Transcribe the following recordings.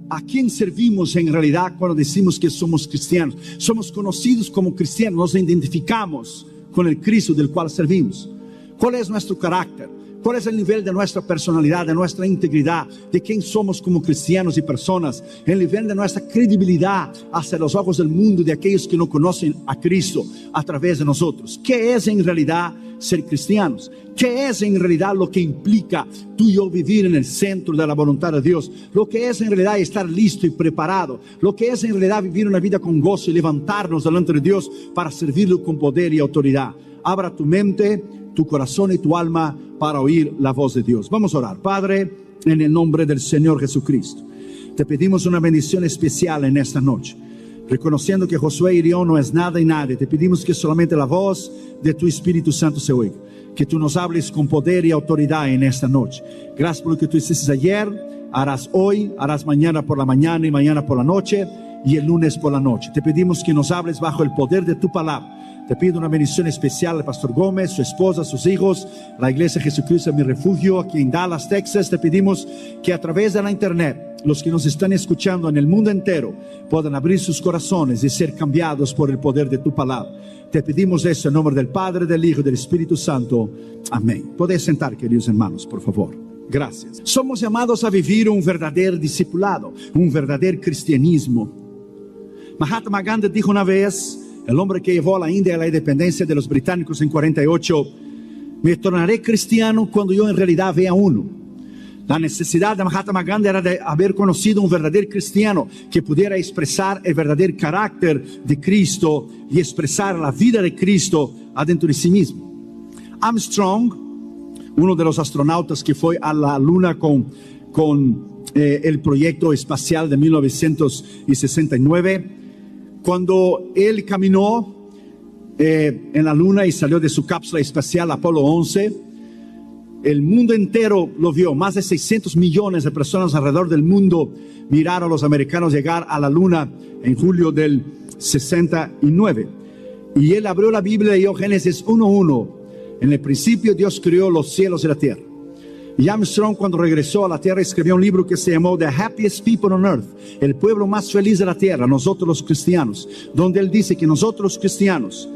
¿A quién servimos en realidad cuando decimos que somos cristianos? Somos conocidos como cristianos, nos identificamos con el Cristo del cual servimos. ¿Cuál es nuestro carácter? ¿Cuál es el nivel de nuestra personalidad, de nuestra integridad, de quién somos como cristianos y personas? El nivel de nuestra credibilidad hacia los ojos del mundo, de aquellos que no conocen a Cristo a través de nosotros. ¿Qué es en realidad ser cristianos? ¿Qué es en realidad lo que implica tú y yo vivir en el centro de la voluntad de Dios? Lo que es en realidad estar listo y preparado. Lo que es en realidad vivir una vida con gozo y levantarnos delante de Dios para servirlo con poder y autoridad. Abra tu mente, tu corazón y tu alma para oír la voz de Dios. Vamos a orar. Padre, en el nombre del Señor Jesucristo, te pedimos una bendición especial en esta noche. Reconociendo que Josué y yo no es nada y nadie, te pedimos que solamente la voz de tu Espíritu Santo se oiga. Que tú nos hables con poder y autoridad en esta noche. Gracias por lo que tú hiciste ayer, harás hoy, harás mañana por la mañana y mañana por la noche y el lunes por la noche. Te pedimos que nos hables bajo el poder de tu palabra. Te pido una bendición especial al Pastor Gómez, su esposa, sus hijos, la Iglesia Jesucristo es mi refugio aquí en Dallas, Texas. Te pedimos que a través de la internet, los que nos están escuchando en el mundo entero puedan abrir sus corazones y ser cambiados por el poder de tu palabra. Te pedimos eso en nombre del Padre, del Hijo y del Espíritu Santo. Amén. Podéis sentar, queridos hermanos, por favor. Gracias. Somos llamados a vivir un verdadero discipulado, un verdadero cristianismo. Mahatma Gandhi dijo una vez, el hombre que llevó a la India a la independencia de los británicos en 48, me tornaré cristiano cuando yo en realidad vea uno. La necesidad de Mahatma Gandhi era de haber conocido un verdadero cristiano que pudiera expresar el verdadero carácter de Cristo y expresar la vida de Cristo adentro de sí mismo. Armstrong, uno de los astronautas que fue a la luna con el proyecto espacial de 1969, cuando él caminó en la luna y salió de su cápsula espacial Apolo 11, el mundo entero lo vio. Más de 600 millones de personas alrededor del mundo miraron a los americanos llegar a la luna en julio del 69. Y él abrió la Biblia y leyó Génesis 1:1. En el principio Dios creó los cielos y la tierra. Y Armstrong, cuando regresó a la tierra, escribió un libro que se llamó The Happiest People on Earth, el pueblo más feliz de la tierra, nosotros los cristianos, donde él dice que nosotros los cristianos,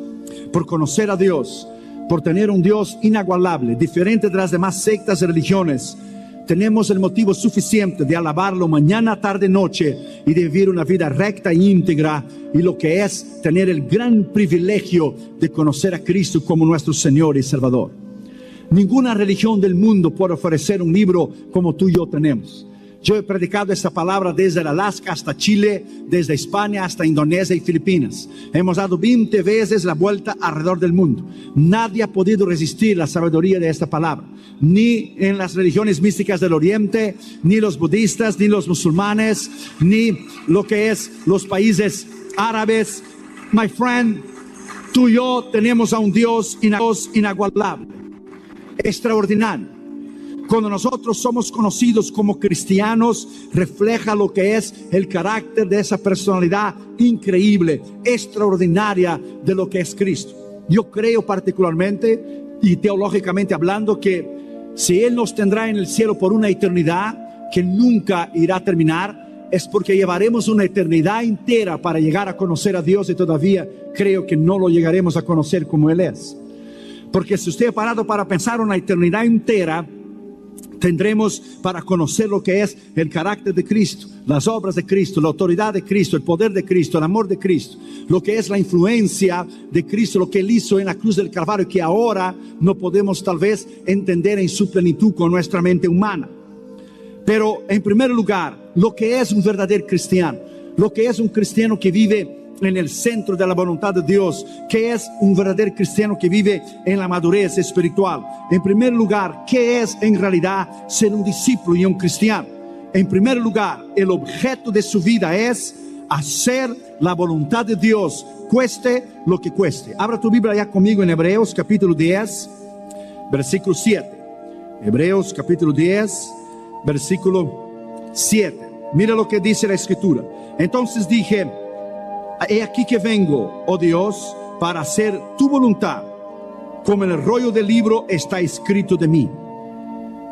por conocer a Dios, por tener un Dios inagualable, diferente de las demás sectas y religiones, tenemos el motivo suficiente de alabarlo mañana, tarde, noche y de vivir una vida recta e íntegra, y lo que es tener el gran privilegio de conocer a Cristo como nuestro Señor y Salvador. Ninguna religión del mundo puede ofrecer un libro como tú y yo tenemos. Yo he predicado esta palabra desde el Alaska hasta Chile, desde España hasta Indonesia y Filipinas. Hemos dado 20 veces la vuelta alrededor del mundo. Nadie ha podido resistir la sabiduría de esta palabra. Ni en las religiones místicas del Oriente, ni los budistas, ni los musulmanes, ni lo que es los países árabes. My friend, tú y yo tenemos a un Dios inagualable, extraordinario. Cuando nosotros somos conocidos como cristianos, refleja lo que es el carácter de esa personalidad increíble, extraordinaria de lo que es Cristo. Yo creo particularmente y teológicamente hablando que si Él nos tendrá en el cielo por una eternidad que nunca irá a terminar, es porque llevaremos una eternidad entera para llegar a conocer a Dios, y todavía creo que no lo llegaremos a conocer como Él es. Porque si usted ha parado para pensar una eternidad entera, tendremos para conocer lo que es el carácter de Cristo, las obras de Cristo, la autoridad de Cristo, el poder de Cristo, el amor de Cristo, lo que es la influencia de Cristo, lo que Él hizo en la cruz del Calvario, que ahora no podemos tal vez entender en su plenitud con nuestra mente humana. Pero en primer lugar, lo que es un verdadero cristiano, lo que es un cristiano que vive en el centro de la voluntad de Dios, que es un verdadero cristiano que vive en la madurez espiritual. En primer lugar, ¿qué es en realidad ser un discípulo y un cristiano? En primer lugar, el objeto de su vida es hacer la voluntad de Dios, cueste lo que cueste. Abra tu Biblia ya conmigo en Hebreos capítulo 10, versículo 7. Hebreos capítulo 10, versículo 7. Mira lo que dice la Escritura. Entonces dije: he aquí que vengo, oh Dios, para hacer tu voluntad, como en el rollo del libro está escrito de mí.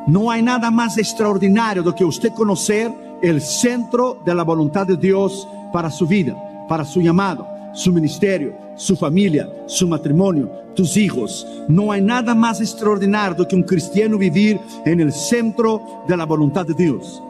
No hay nada más extraordinario de que usted conocer el centro de la voluntad de Dios para su vida, para su llamado, su ministerio, su familia, su matrimonio, tus hijos. No hay nada más extraordinario que un cristiano vivir en el centro de la voluntad de Dios.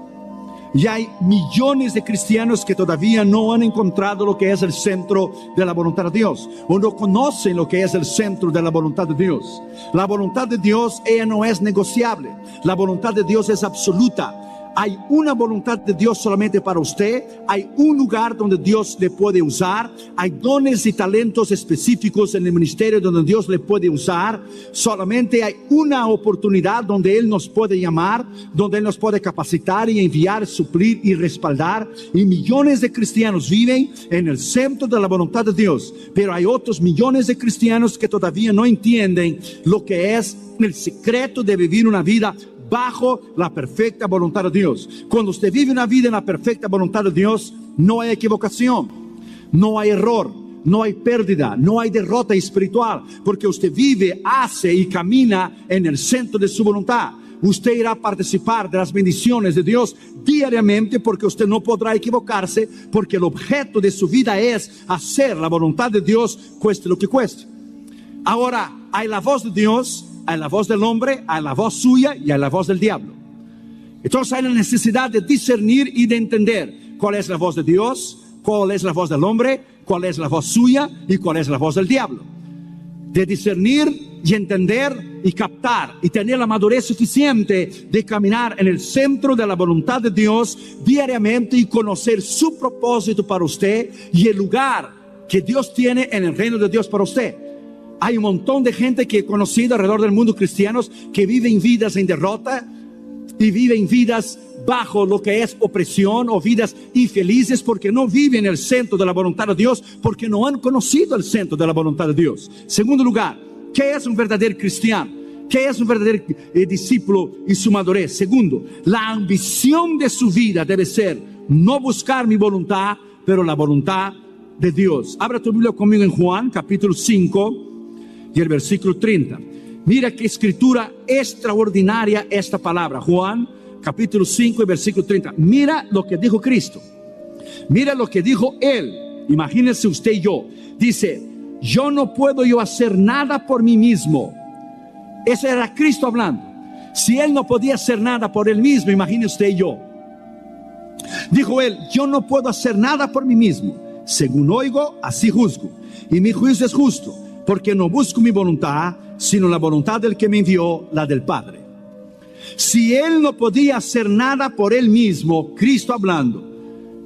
Y hay millones de cristianos que todavía no han encontrado lo que es el centro de la voluntad de Dios, o no conocen lo que es el centro de la voluntad de Dios. La voluntad de Dios, ella no es negociable. La voluntad de Dios es absoluta. Hay una voluntad de Dios solamente para usted. Hay un lugar donde Dios le puede usar. Hay dones y talentos específicos en el ministerio donde Dios le puede usar. Solamente hay una oportunidad donde Él nos puede llamar, donde Él nos puede capacitar y enviar, suplir y respaldar. Y millones de cristianos viven en el centro de la voluntad de Dios. Pero hay otros millones de cristianos que todavía no entienden lo que es el secreto de vivir una vida bajo la perfecta voluntad de Dios. Cuando usted vive una vida en la perfecta voluntad de Dios, no hay equivocación, no hay error, no hay pérdida, no hay derrota espiritual, porque usted vive, hace y camina en el centro de su voluntad. Usted irá a participar de las bendiciones de Dios diariamente, porque usted no podrá equivocarse, porque el objeto de su vida es hacer la voluntad de Dios, cueste lo que cueste. Ahora, hay la voz de Dios, hay la voz del hombre, hay la voz suya y hay la voz del diablo. Entonces hay la necesidad de discernir y de entender cuál es la voz de Dios, cuál es la voz del hombre, cuál es la voz suya y cuál es la voz del diablo. De discernir y entender y captar y tener la madurez suficiente de caminar en el centro de la voluntad de Dios diariamente y conocer su propósito para usted y el lugar que Dios tiene en el reino de Dios para usted. Hay un montón de gente que he conocido alrededor del mundo, cristianos, que viven vidas en derrota y viven vidas bajo lo que es opresión, o vidas infelices porque no viven en el centro de la voluntad de Dios, porque no han conocido el centro de la voluntad de Dios. Segundo lugar, ¿qué es un verdadero cristiano? ¿Qué es un verdadero discípulo y su madurez? Segundo, la ambición de su vida debe ser no buscar mi voluntad, pero la voluntad de Dios. Abra tu Biblia conmigo en Juan, capítulo 5. Y el versículo 30. Mira qué escritura extraordinaria esta palabra. Juan, capítulo 5 y versículo 30. Mira lo que dijo Cristo. Mira lo que dijo Él. Imagínense usted y yo. Dice, yo no puedo hacer nada por mí mismo. Ese era Cristo hablando. Si Él no podía hacer nada por Él mismo, imagine usted y yo. Dijo Él, yo no puedo hacer nada por mí mismo. Según oigo, así juzgo. Y mi juicio es justo, porque no busco mi voluntad, sino la voluntad del que me envió, la del Padre. Si Él no podía hacer nada por Él mismo, Cristo hablando,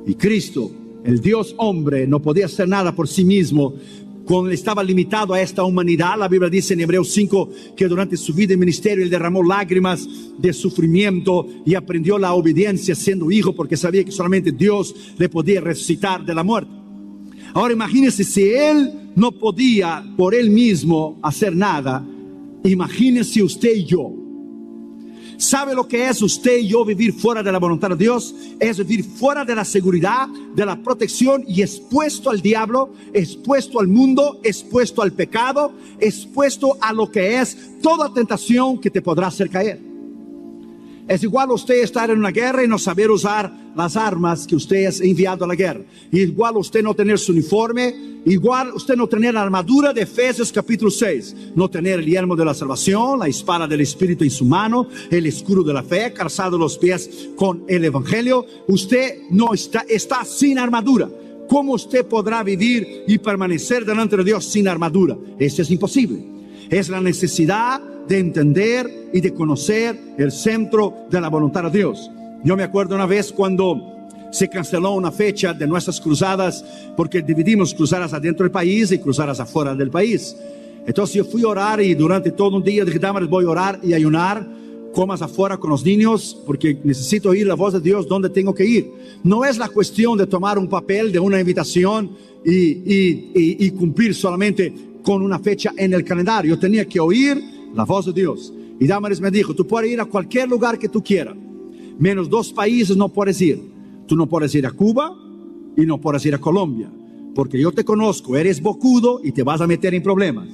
y Cristo, el Dios hombre, no podía hacer nada por sí mismo, cuando estaba limitado a esta humanidad. La Biblia dice en Hebreos 5 que durante su vida y ministerio Él derramó lágrimas de sufrimiento y aprendió la obediencia siendo hijo, porque sabía que solamente Dios le podía resucitar de la muerte. Ahora imagínense, si Él no podía por Él mismo hacer nada, imagínense usted y yo. ¿Sabe lo que es usted y yo vivir fuera de la voluntad de Dios? Es vivir fuera de la seguridad, de la protección, y expuesto al diablo, expuesto al mundo, expuesto al pecado, expuesto a lo que es toda tentación que te podrá hacer caer. Es igual usted estar en una guerra y no saber usar las armas que usted es enviado a la guerra. Igual usted no tener su uniforme. Igual usted no tener la armadura de Efesios capítulo 6. No tener el yelmo de la salvación, la espada del Espíritu en su mano, el escudo de la fe, calzado los pies con el Evangelio. Usted no está sin armadura. ¿Cómo usted podrá vivir y permanecer delante de Dios sin armadura? Eso es imposible. Es la necesidad de entender y de conocer el centro de la voluntad de Dios. Yo me acuerdo una vez cuando se canceló una fecha de nuestras cruzadas, porque dividimos cruzadas adentro del país y cruzadas afuera del país. Entonces yo fui a orar y durante todo un día dije, Damaris, voy a orar y ayunar, comas afuera con los niños, porque necesito oír la voz de Dios donde tengo que ir. No es la cuestión de tomar un papel de una invitación y cumplir solamente con una fecha en el calendario. Yo tenía que oír la voz de Dios. Y Damaris me dijo, tú puedes ir a cualquier lugar que tú quieras, menos 2 países no puedes ir. Tú no puedes ir a Cuba y no puedes ir a Colombia, porque yo te conozco, eres bocudo y te vas a meter en problemas.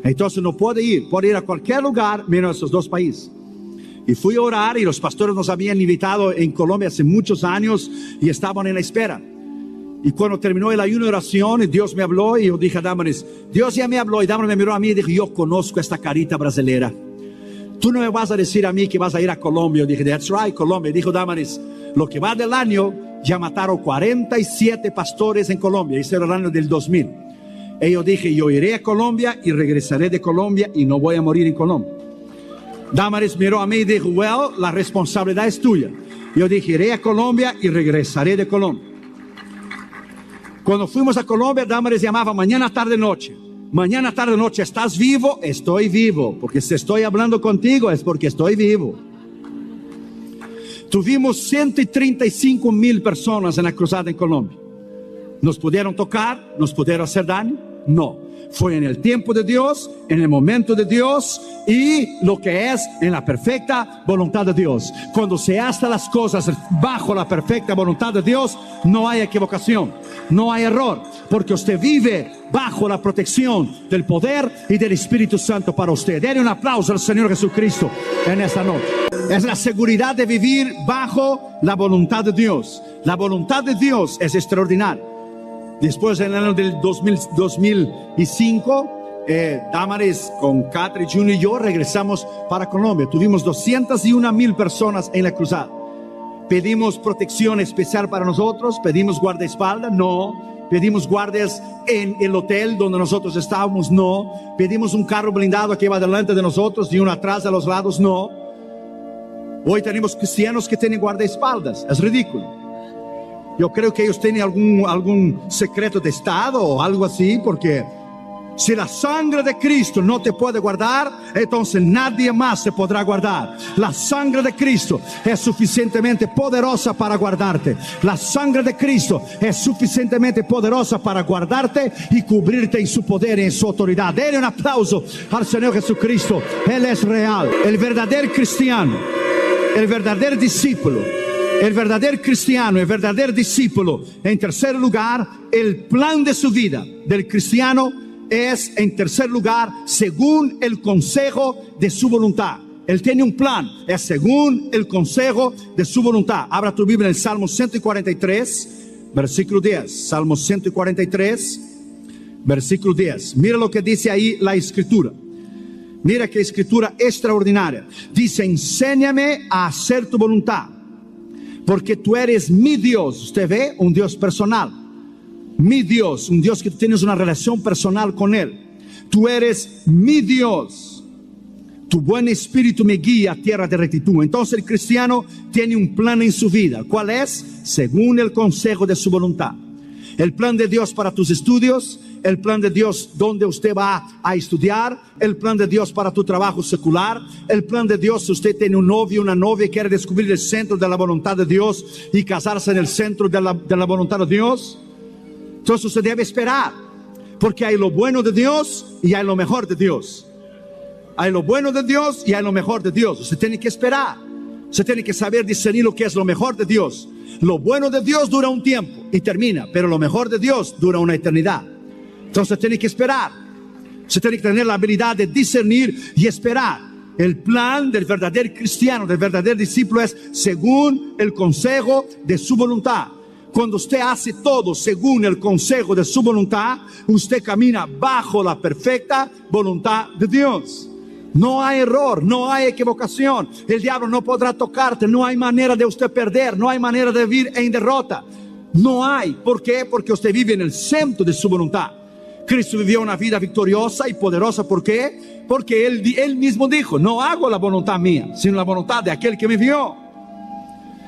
Entonces no puede ir a cualquier lugar menos esos 2 países. Y fui a orar y los pastores nos habían invitado en Colombia hace muchos años y estaban en la espera. Y cuando terminó el ayuno de oración, Dios me habló y yo dije a Damaris, Dios ya me habló. Y Damaris me miró a mí y dijo, yo conozco esta carita brasilera. Tú no me vas a decir a mí que vas a ir a Colombia. Yo dije, that's right, Colombia. Y dijo Damaris, lo que va del año, ya mataron 47 pastores en Colombia. Ese era el año del 2000. Y yo dije, yo iré a Colombia y regresaré de Colombia y no voy a morir en Colombia. Damaris miró a mí y dijo, well, la responsabilidad es tuya. Yo dije, iré a Colombia y regresaré de Colombia. Cuando fuimos a Colombia, Damaris llamaba mañana, tarde, noche. Mañana, tarde, noche, ¿estás vivo? Estoy vivo. Porque si estoy hablando contigo es porque estoy vivo. Tuvimos 135,000 personas en la cruzada en Colombia. ¿Nos pudieron tocar? ¿Nos pudieron hacer daño? No. Fue en el tiempo de Dios, en el momento de Dios y lo que es en la perfecta voluntad de Dios. Cuando se hacen las cosas bajo la perfecta voluntad de Dios, no hay equivocación, no hay error, porque usted vive bajo la protección del poder y del Espíritu Santo para usted. Denle un aplauso al Señor Jesucristo en esta noche. Es la seguridad de vivir bajo la voluntad de Dios. La voluntad de Dios es extraordinaria. Después, en el año del 2005, Damaris con Catri, Junior y yo regresamos para Colombia. Tuvimos 201,000 personas en la cruzada. Pedimos protección especial para nosotros, pedimos guardaespaldas, no. Pedimos guardias en el hotel donde nosotros estábamos, no. Pedimos un carro blindado que iba delante de nosotros y uno atrás a los lados, no. Hoy tenemos cristianos que tienen guardaespaldas, es ridículo. Yo creo que ellos tienen algún secreto de estado o algo así, porque si la sangre de Cristo no te puede guardar, entonces nadie más se podrá guardar. La sangre de Cristo es suficientemente poderosa para guardarte. La sangre de Cristo es suficientemente poderosa para guardarte y cubrirte en su poder y en su autoridad. Denle un aplauso al Señor Jesucristo. Él es real. El verdadero cristiano, el verdadero discípulo, el verdadero cristiano, el verdadero discípulo. En tercer lugar, el plan de su vida del cristiano es, en tercer lugar, según el consejo de su voluntad. Él tiene un plan, es según el consejo de su voluntad. Abra tu Biblia en el Salmo 143, versículo 10. Salmo 143, versículo 10. Mira lo que dice ahí la Escritura. Mira qué Escritura extraordinaria. Dice, enséñame a hacer tu voluntad, porque tú eres mi Dios. Usted ve, un Dios personal. Mi Dios, un Dios que tú tienes una relación personal con Él. Tú eres mi Dios. Tu buen espíritu me guía a tierra de rectitud. Entonces el cristiano tiene un plan en su vida. ¿Cuál es? Según el consejo de su voluntad. El plan de Dios para tus estudios, el plan de Dios donde usted va a estudiar, el plan de Dios para tu trabajo secular, el plan de Dios si usted tiene un novio, una novia y quiere descubrir el centro de la voluntad de Dios y casarse en el centro de la voluntad de Dios. Entonces usted debe esperar, porque hay lo bueno de Dios y hay lo mejor de Dios. Hay lo bueno de Dios y hay lo mejor de Dios. Usted tiene que esperar. Usted tiene que saber discernir lo que es lo mejor de Dios. Lo bueno de Dios dura un tiempo y termina, pero lo mejor de Dios dura una eternidad. Entonces tiene que esperar. Usted tiene que tener la habilidad de discernir y esperar. El plan del verdadero cristiano, del verdadero discípulo, es según el consejo de su voluntad. Cuando usted hace todo según el consejo de su voluntad, usted camina bajo la perfecta voluntad de Dios. No hay error, no hay equivocación. El diablo no podrá tocarte. No hay manera de usted perder. No hay manera de vivir en derrota. No hay. ¿Por qué? Porque usted vive en el centro de su voluntad. Cristo vivió una vida victoriosa y poderosa. ¿Por qué? Porque él mismo dijo, no hago la voluntad mía, sino la voluntad de aquel que me envió.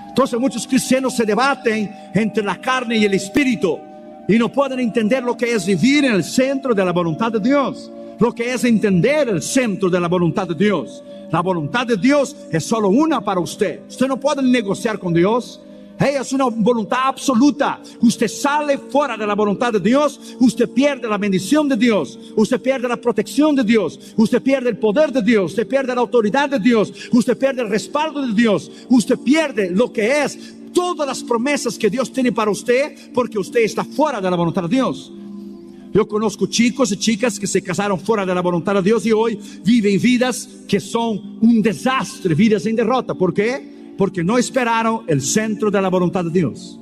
Entonces muchos cristianos se debaten entre la carne y el espíritu y no pueden entender lo que es vivir en el centro de la voluntad de Dios. Lo que es entender el centro de la voluntad de Dios. La voluntad de Dios es solo una para usted. Usted no puede negociar con Dios. Es una voluntad absoluta. Usted sale fuera de la voluntad de Dios, usted pierde la bendición de Dios, usted pierde la protección de Dios, usted pierde el poder de Dios, usted pierde la autoridad de Dios, usted pierde el respaldo de Dios, usted pierde lo que es todas las promesas que Dios tiene para usted, porque usted está fuera de la voluntad de Dios. Yo conozco chicos y chicas que se casaron fuera de la voluntad de Dios y hoy viven vidas que son un desastre, vidas en derrota. ¿Por qué? Porque no esperaron el centro de la voluntad de Dios.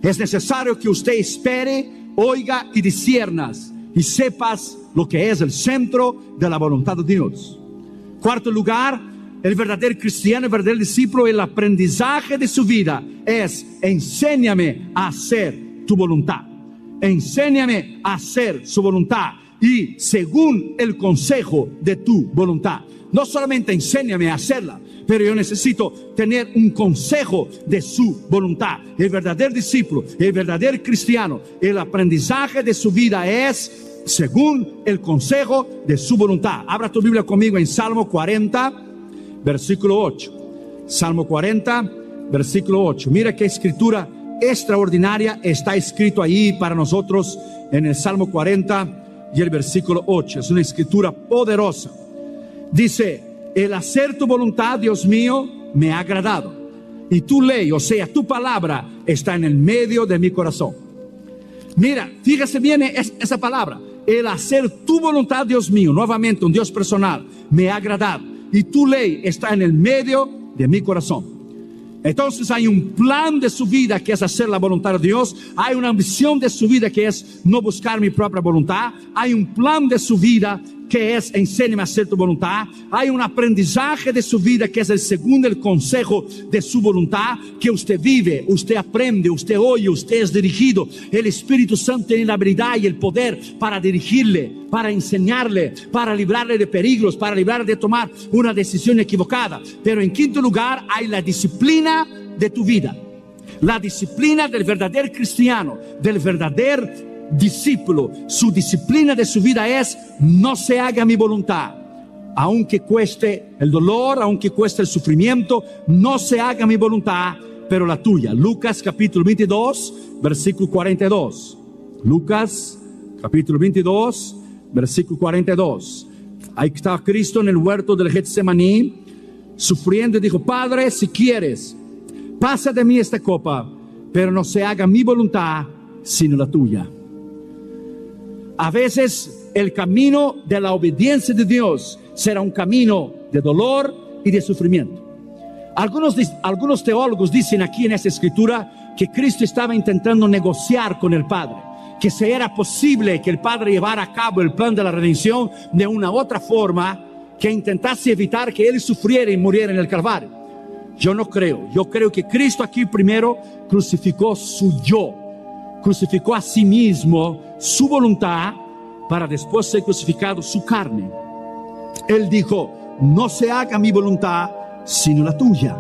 Es necesario que usted espere, oiga y disciernas y sepas lo que es el centro de la voluntad de Dios. Cuarto lugar, el verdadero cristiano, el verdadero discípulo, el aprendizaje de su vida es: enséñame a hacer tu voluntad. Enséñame a hacer su voluntad y según el consejo de tu voluntad. No solamente enséñame a hacerla, pero yo necesito tener un consejo de su voluntad. El verdadero discípulo, el verdadero cristiano, el aprendizaje de su vida es según el consejo de su voluntad. Abra tu Biblia conmigo en Salmo 40, versículo 8. Salmo 40, versículo 8. Mira qué escritura extraordinaria está escrito ahí para nosotros en el Salmo 40 y el versículo 8. Es una escritura poderosa. Dice: el hacer tu voluntad, Dios mío, me ha agradado, y tu ley, o sea, tu palabra, está en el medio de mi corazón. Mira, fíjese bien esa palabra: el hacer tu voluntad, Dios mío, nuevamente un Dios personal, me ha agradado, y tu ley está en el medio de mi corazón. Entonces hay un plan de su vida que es hacer la voluntad de Dios. Hay una ambición de su vida que es no buscar mi propia voluntad. Hay un plan de su vida que es enséñame a hacer tu voluntad. Hay un aprendizaje de su vida que es el segundo el consejo de su voluntad, que usted vive, usted aprende, usted oye, usted es dirigido. El Espíritu Santo tiene la habilidad y el poder para dirigirle, para enseñarle, para librarle de peligros, para librarle de tomar una decisión equivocada. Pero en quinto lugar hay la disciplina de tu vida. La disciplina del verdadero cristiano, del verdadero discípulo. Su disciplina de su vida es: no se haga mi voluntad, aunque cueste el dolor, aunque cueste el sufrimiento, no se haga mi voluntad, pero la tuya. Lucas capítulo 22, versículo 42. Lucas capítulo 22, versículo 42. Ahí está Cristo en el huerto del Getsemaní, sufriendo, y dijo: Padre, si quieres, pasa de mí esta copa, pero no se haga mi voluntad, sino la tuya. A veces el camino de la obediencia de Dios será un camino de dolor y de sufrimiento. Algunos teólogos dicen aquí en esta escritura que Cristo estaba intentando negociar con el Padre, que si era posible que el Padre llevara a cabo el plan de la redención de una otra forma, que intentase evitar que Él sufriera y muriera en el Calvario. Yo no creo. Yo creo que Cristo aquí primero crucificó su yo, crucificó a sí mismo, su voluntad, para después ser crucificado su carne. Él dijo: no se haga mi voluntad, sino la tuya.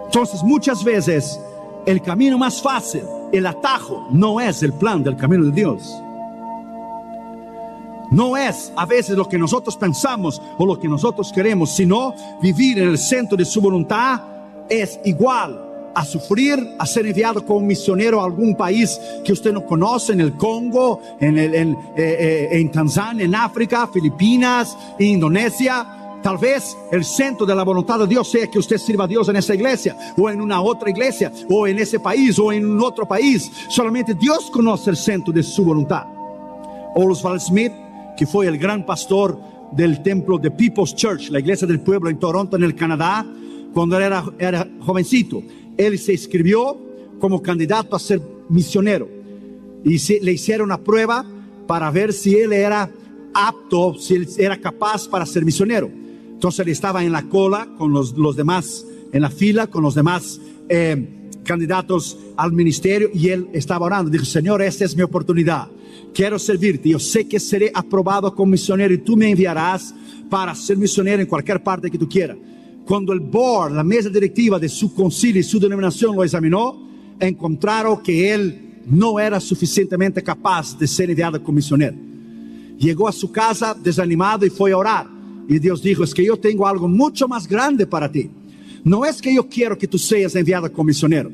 Entonces muchas veces el camino más fácil, el atajo, no es el plan del camino de Dios. No es a veces lo que nosotros pensamos o lo que nosotros queremos, sino vivir en el centro de su voluntad es igual a sufrir, a ser enviado como misionero a algún país que usted no conoce, en el Congo, en Tanzania, en África, Filipinas, Indonesia. Tal vez el centro de la voluntad de Dios sea que usted sirva a Dios en esa iglesia, o en una otra iglesia, o en ese país, o en un otro país. Solamente Dios conoce el centro de su voluntad. Oswald Smith, que fue el gran pastor del templo de People's Church, la iglesia del pueblo en Toronto, en el Canadá, cuando era jovencito, él se inscribió como candidato a ser misionero y le hicieron una prueba para ver si él era apto, si él era capaz para ser misionero. Entonces él estaba en la cola con los demás, en la fila con los demás candidatos al ministerio, y él estaba orando. Dijo: Señor, esta es mi oportunidad, quiero servirte, yo sé que seré aprobado como misionero y tú me enviarás para ser misionero en cualquier parte que tú quieras. Cuando el board, la mesa directiva de su concilio y su denominación lo examinó, encontraron que él no era suficientemente capaz de ser enviado como misionero. Llegó a su casa desanimado y fue a orar. Y Dios dijo: es que yo tengo algo mucho más grande para ti. No es que yo quiero que tú seas enviado como misionero.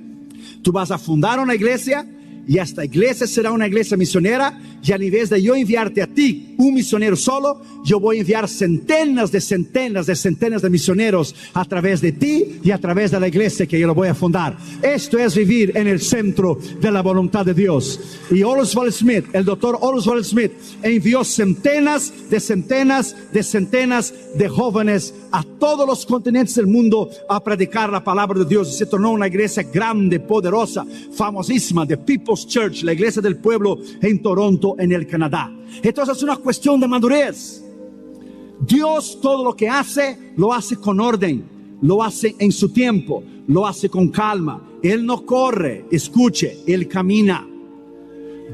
Tú vas a fundar una iglesia y esta iglesia será una iglesia misionera, y a nivel de yo enviarte a ti un misionero solo, yo voy a enviar centenas de misioneros a través de ti y a través de la iglesia que yo lo voy a fundar. Esto es vivir en el centro de la voluntad de Dios. Y Oswald Smith, el doctor Oswald Smith, envió centenas de jóvenes a todos los continentes del mundo a predicar la palabra de Dios, y se tornó una iglesia grande, poderosa, famosísima, de People's Church, la iglesia del pueblo en Toronto, en el Canadá. Entonces es una cuestión de madurez. Dios todo lo que hace, lo hace con orden, lo hace en su tiempo, lo hace con calma. Él no corre, escuche, Él camina.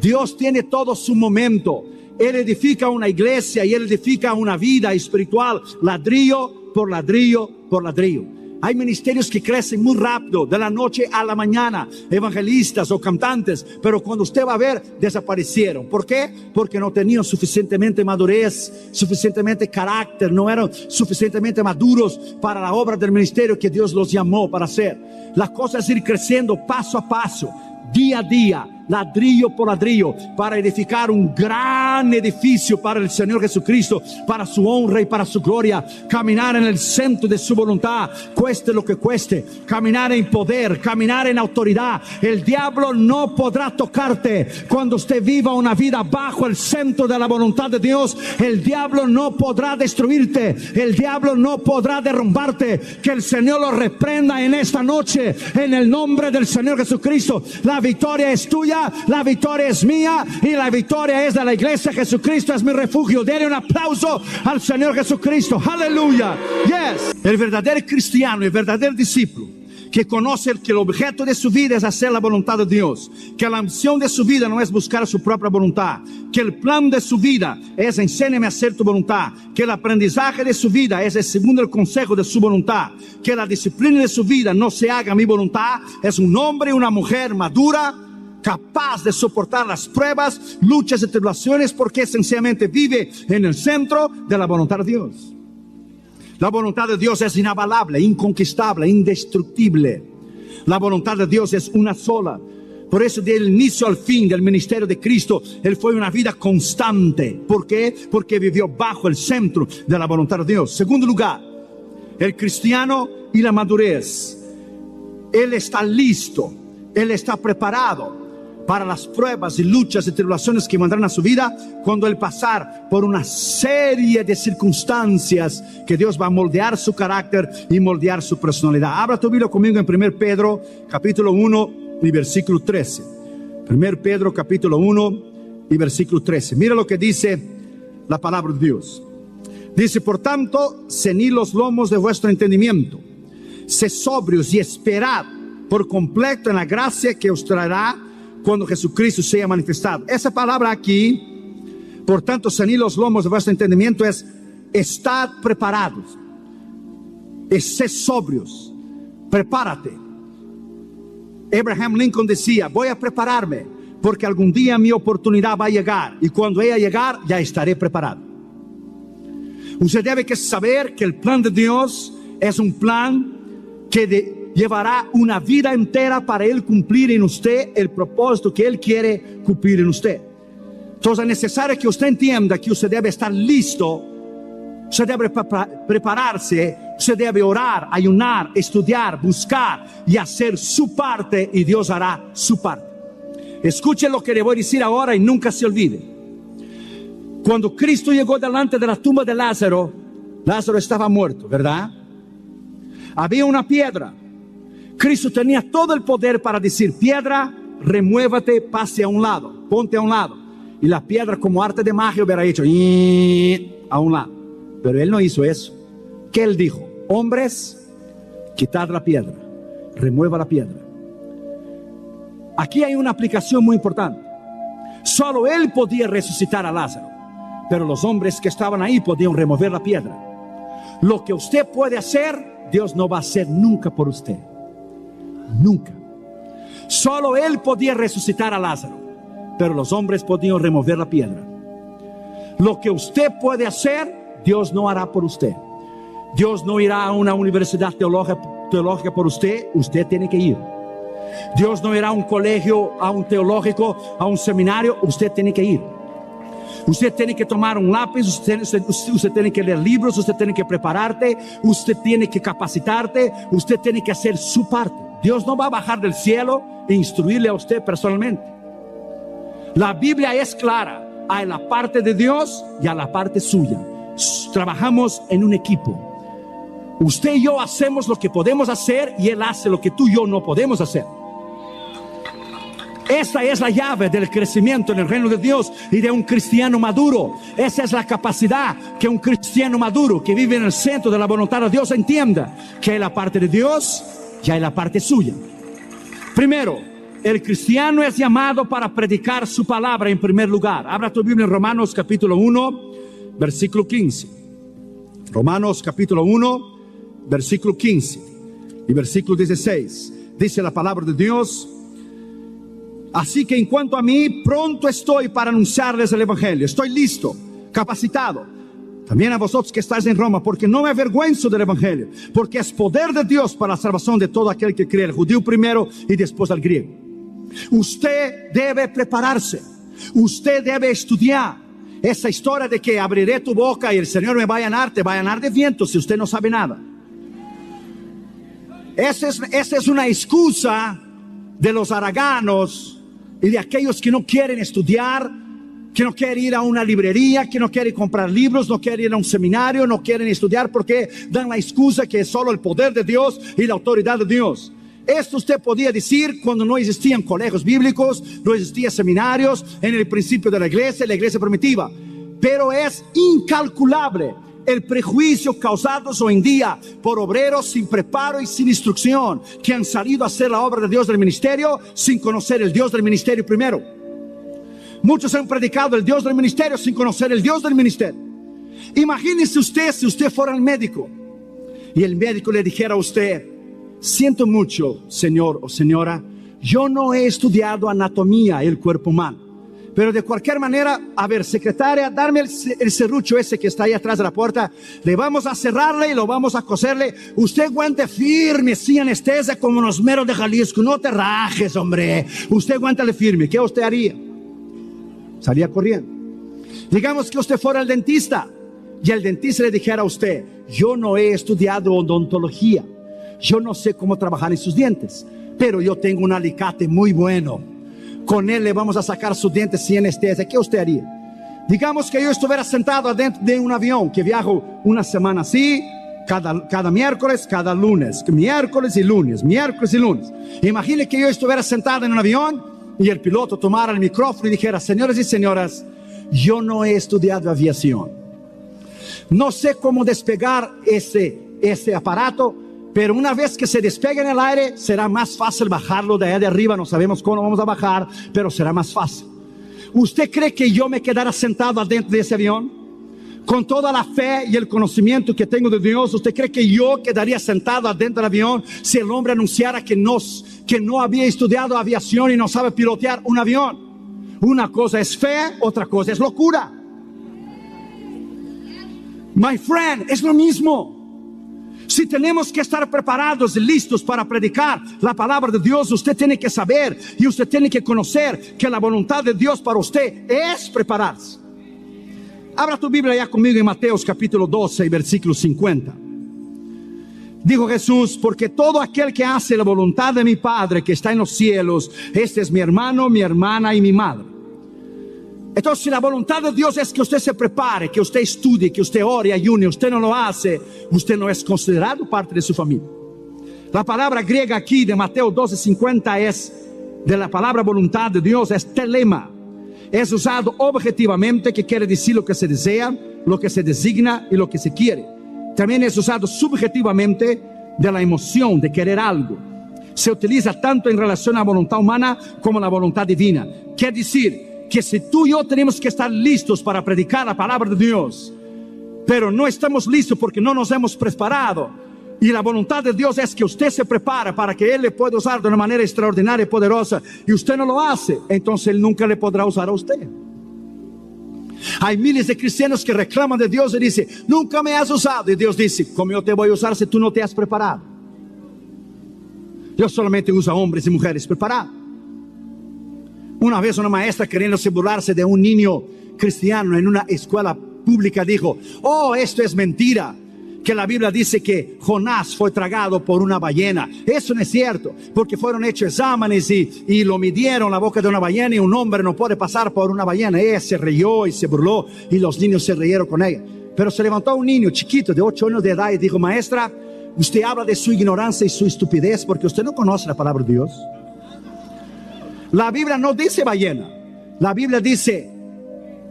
Dios tiene todo su momento. Él edifica una iglesia y Él edifica una vida espiritual, ladrillo por ladrillo por ladrillo. Hay ministerios que crecen muy rápido, de la noche a la mañana, evangelistas o cantantes, pero cuando usted va a ver, desaparecieron. ¿Por qué? Porque no tenían suficientemente madurez, suficientemente carácter, no eran suficientemente maduros para la obra del ministerio que Dios los llamó para hacer. La cosa es ir creciendo paso a paso, día a día, ladrillo por ladrillo, para edificar un gran edificio para el Señor Jesucristo, para su honra y para su gloria. Caminar en el centro de su voluntad, cueste lo que cueste. Caminar en poder, caminar en autoridad. El diablo no podrá tocarte cuando usted viva una vida bajo el centro de la voluntad de Dios. El diablo no podrá destruirte, el diablo no podrá derrumbarte. Que el Señor lo reprenda en esta noche, en el nombre del Señor Jesucristo. La victoria es tuya, la victoria es mía, y la victoria es de la iglesia. Jesucristo es mi refugio. Denle un aplauso al Señor Jesucristo. Aleluya. Yes. El verdadero cristiano, el verdadero discípulo, que conoce que el objeto de su vida es hacer la voluntad de Dios, que la misión de su vida no es buscar su propia voluntad, que el plan de su vida es enséñame a hacer tu voluntad, que el aprendizaje de su vida es segundo el consejo de su voluntad, que la disciplina de su vida no se haga mi voluntad, es un hombre y una mujer madura, capaz de soportar las pruebas, luchas y tribulaciones, porque sencillamente vive en el centro de la voluntad de Dios. La voluntad de Dios es inabalable, inconquistable, indestructible. La voluntad de Dios es una sola. Por eso, del inicio al fin del ministerio de Cristo, Él fue una vida constante. ¿Por qué? Porque vivió bajo el centro de la voluntad de Dios. Segundo lugar, el cristiano y la madurez. Él está listo, Él está preparado para las pruebas y luchas y tribulaciones que vendrán a su vida, cuando Él pasar por una serie de circunstancias que Dios va a moldear su carácter y moldear su personalidad. Abra tu Biblia conmigo en 1 Pedro capítulo 1 y versículo 13. 1 Pedro capítulo 1 y versículo 13. Mira lo que dice la palabra de Dios. Dice: por tanto, ceñid los lomos de vuestro entendimiento, sed sobrios y esperad por completo en la gracia que os traerá cuando Jesucristo sea manifestado. Esa palabra aquí, por tanto, ceñid los lomos de vuestro entendimiento, es estad preparados, es ser sobrios, prepárate. Abraham Lincoln decía: voy a prepararme, porque algún día mi oportunidad va a llegar, y cuando ella llegar, ya estaré preparado. Usted debe que saber que el plan de Dios es un plan que llevará una vida entera para Él cumplir en usted el propósito que Él quiere cumplir en usted. Entonces es necesario que usted entienda que usted debe estar listo, usted debe prepararse, usted debe orar, ayunar, estudiar, buscar y hacer su parte, y Dios hará su parte. Escuche lo que le voy a decir ahora y nunca se olvide. Cuando Cristo llegó delante de la tumba de Lázaro, Lázaro estaba muerto, ¿verdad? Había una piedra. Cristo tenía todo el poder para decir: piedra, remuévate, pase a un lado, ponte a un lado. Y la piedra, como arte de magia, hubiera hecho a un lado. Pero Él no hizo eso. ¿Qué Él dijo? Hombres, quitad la piedra, remueva la piedra. Aquí hay una aplicación muy importante. Solo Él podía resucitar a Lázaro, pero los hombres que estaban ahí podían remover la piedra. Lo que usted puede hacer, Dios no va a hacer nunca por usted. Nunca. Solo Él podía resucitar a Lázaro, pero los hombres podían remover la piedra. Lo que usted puede hacer, Dios no hará por usted. Dios no irá a una universidad teológica por usted. Usted tiene que ir. Dios no irá a un colegio, a un teológico, a un seminario. Usted tiene que ir. Usted tiene que tomar un lápiz, usted tiene que leer libros, usted tiene que prepararte, usted tiene que capacitarte, usted tiene que hacer su parte. Dios no va a bajar del cielo e instruirle a usted personalmente. La Biblia es clara. Hay la parte de Dios y a la parte suya. Trabajamos en un equipo. Usted y yo hacemos lo que podemos hacer y Él hace lo que tú y yo no podemos hacer. Esta es la llave del crecimiento en el reino de Dios y de un cristiano maduro. Esa es la capacidad que un cristiano maduro que vive en el centro de la voluntad de Dios entienda, que hay la parte de Dios y hay la parte suya. Primero, el cristiano es llamado para predicar su palabra en primer lugar. Abra tu Biblia en Romanos capítulo 1, versículo 15. Romanos capítulo 1, versículo 15 y versículo 16. Dice la palabra de Dios: así que en cuanto a mí, pronto estoy para anunciarles el evangelio. Estoy listo, capacitado. También a vosotros que estáis en Roma, porque no me avergüenzo del evangelio, porque es poder de Dios para la salvación de todo aquel que cree, el judío primero y después al griego. Usted debe prepararse. Usted debe estudiar. Esa historia de que abriré tu boca y el Señor me va a llenar, te va a llenar de viento si usted no sabe nada. Esa es una excusa de los haraganos y de aquellos que no quieren estudiar, que no quieren ir a una librería, que no quieren comprar libros, no quieren ir a un seminario, no quieren estudiar porque dan la excusa que es solo el poder de Dios y la autoridad de Dios. Esto usted podía decir cuando no existían colegios bíblicos, no existían seminarios, en el principio de la iglesia primitiva. Pero es incalculable el prejuicio causado hoy en día por obreros sin preparo y sin instrucción, que han salido a hacer la obra de Dios del ministerio sin conocer el Dios del ministerio primero. Muchos han predicado el Dios del ministerio sin conocer el Dios del ministerio. Imagínese usted si usted fuera el médico y el médico le dijera a usted: siento mucho, señor o señora, yo no he estudiado anatomía del cuerpo humano, pero de cualquier manera, a ver, secretaria, darme el serrucho ese que está ahí atrás de la puerta, le vamos a cerrarle y lo vamos a coserle. Usted aguante firme, sin anestesia, como los meros de Jalisco, no te rajes, hombre. Usted aguántale firme. ¿Qué usted haría? Salía corriendo. Digamos que usted fuera el dentista y el dentista le dijera a usted: yo no he estudiado odontología, yo no sé cómo trabajar en sus dientes, pero yo tengo un alicate muy bueno, con él le vamos a sacar sus dientes sin anestesia. ¿Qué usted haría? Digamos que yo estuviera sentado adentro de un avión que viajo una semana así, cada miércoles, cada lunes, miércoles y lunes. Imagine que yo estuviera sentado en un avión y el piloto tomara el micrófono y dijera: señores y señoras, yo no he estudiado aviación, no sé cómo despegar ese aparato, pero una vez que se despegue en el aire, será más fácil bajarlo de allá de arriba. No sabemos cómo vamos a bajar, pero será más fácil. ¿Usted cree que yo me quedara sentado adentro de ese avión? Con toda la fe y el conocimiento que tengo de Dios, ¿usted cree que yo quedaría sentado adentro del avión si el hombre anunciara que no había estudiado aviación y no sabe pilotear un avión? Una cosa es fe, otra cosa es locura. My friend, es lo mismo. Si tenemos que estar preparados y listos para predicar la palabra de Dios, usted tiene que saber y usted tiene que conocer que la voluntad de Dios para usted es prepararse. Abra tu Biblia ya conmigo en Mateos capítulo 12 y versículo 50. Dijo Jesús: porque todo aquel que hace la voluntad de mi Padre que está en los cielos, este es mi hermano, mi hermana y mi madre. Entonces, si la voluntad de Dios es que usted se prepare, que usted estudie, que usted ore y ayune, usted no lo hace, usted no es considerado parte de su familia. La palabra griega aquí de Mateo 12:50 es de la palabra voluntad de Dios, es telema. Es usado objetivamente, que quiere decir lo que se desea, lo que se designa y lo que se quiere. También es usado subjetivamente, de la emoción de querer algo. Se utiliza tanto en relación a la voluntad humana como a la voluntad divina. Quiere decir que si tú y yo tenemos que estar listos para predicar la palabra de Dios, pero no estamos listos porque no nos hemos preparado, y la voluntad de Dios es que usted se prepara para que Él le pueda usar de una manera extraordinaria y poderosa, y usted no lo hace, entonces Él nunca le podrá usar a usted. Hay miles de cristianos que reclaman de Dios y dicen: nunca me has usado. Y Dios dice: ¿cómo yo te voy a usar si tú no te has preparado? Dios solamente usa hombres y mujeres preparados. Una vez una maestra, queriéndose burlarse de un niño cristiano en una escuela pública, dijo: oh, esto es mentira, que la Biblia dice que Jonás fue tragado por una ballena. Eso no es cierto, porque fueron hechos exámenes y lo midieron la boca de una ballena, y un hombre no puede pasar por una ballena. Ella se rió y se burló, y los niños se rieron con ella. Pero se levantó un niño chiquito de 8 años de edad y dijo: maestra, usted habla de su ignorancia y su estupidez porque usted no conoce la palabra de Dios. La Biblia no dice ballena, la Biblia dice